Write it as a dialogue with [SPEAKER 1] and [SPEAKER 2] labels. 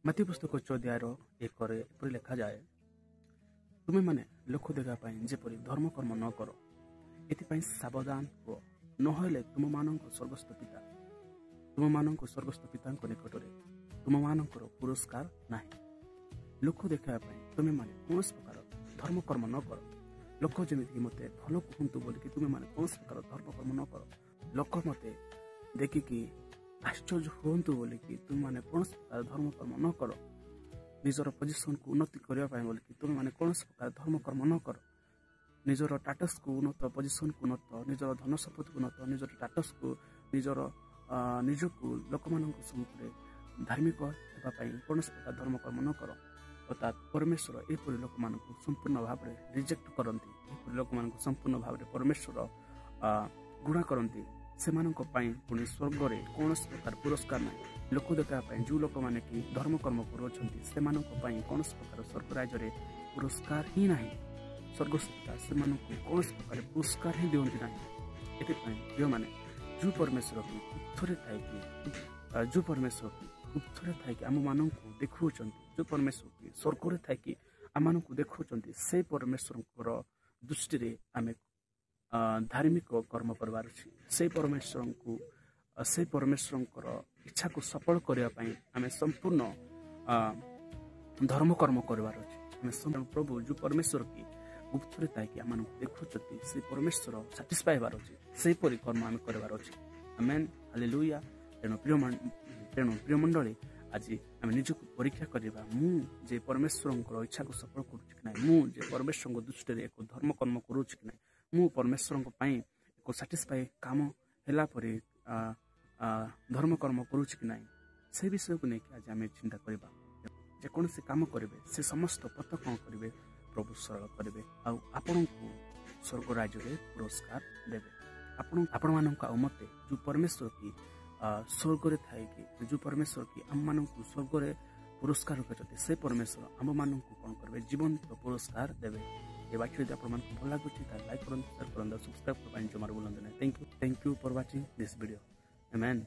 [SPEAKER 1] मती पुस्तक 14:1 एपरि लिखा जाए, तुमे माने लोक देखा जेपरि धर्म कर्म न कर, एथिपाई सावधान हो, नहले तुम मानक स्वर्गस्थ पिता निकट में तुम मानकर पुरस्कार नाही। लोक देखा तुमे माने कौन प्रकार धर्म कर्म न कर, लोक जमीक मत भल कहतु बोलिकी तुमे माने कौन प्रकार धर्म कर्म न कर, लोक मत देखिकी आश्चर्य हूँ बोलिकी तुम माने कौन प्रकार धर्म कर्म न कर, निजर पोजिशन को उन्नति करने बोलिकी तुम माने कौन प्रकार धर्म कर्म न कर, निजर टाटस को उन्नत, पोजिशन को उन्नत, निजर धन संपत्ति को उन्नत, निजर टाटस को निजर निजको लोक सम्मुखें धार्मिक होगापी कौन प्रकार धर्म कर्म न कर। अर्थात परमेश्वर एपरी लोक मान संपूर्ण भाव में रिजेक्ट करती, लोक मान संपूर्ण भाव में परमेश्वर घृणा करती, से पुणी स्वर्ग में कौन प्रकार पुरस्कार ना। लोक देखापी जो लोक मैंने कि धर्म कर्म कर कौन प्रकार स्वर्ग राज्य में पुरस्कार ही ना। स्वर्गस्थिता से कौन प्रकार पुरस्कार ही दिखती ना। ये प्रिय मैंने जो परमेश्वर की गुप्थरे थी, जो परमेश्वर की गुप्थरे थी आम मान देखा, जो परमेश्वर की स्वर्ग थी आम देखा, से परमेश्वर दृष्टि में आम धार्मिक कर्म करवार अच्छी, से परमेश्वर इच्छा को सफल करने आम संपूर्ण धर्म कर्म करवार अच्छे। प्रभु जो परमेश्वर की गुप्थरे थी आम देखुं, से परमेश्वर साटिस्फाई होवार अच्छे, से परी कर्म आम करवार अच्छे। आमेन, हालेलुया। तेणु प्रिय मंडली आज आम निजक परीक्षा करवा, मुझे परमेश्वर इच्छा को सफल करूँ मुझे परमेश्वर दृष्टि में एक धर्म कर्म करूँ कि ना, मु परमेश्वर एक साटिस्फाई काम है धर्म कर्म करूँ कि ना, से विषय को लेकिन आज आम चिंता करवा। जेकोसी काम करेंगे से समस्त पथ कौन करेंगे, प्रभु सरल करेंगे, आपण को स्वर्ग राज्य में पुरस्कार देवे। आपण मान मत जो परमेश्वर की स्वर्ग रे थाई कि जो परमेश्वर की आम मान स्वर्ग रे पुरस्कार रखते, से परमेश्वर आम मान कौन करेंगे, जीवन पुरस्कार देवे। ये वाक्य यदि आपको भल लगुच लाइक करें, शेयर करें, सब्सक्राइब करने जमार बोलते ना। Thank you for watching this video. Amen.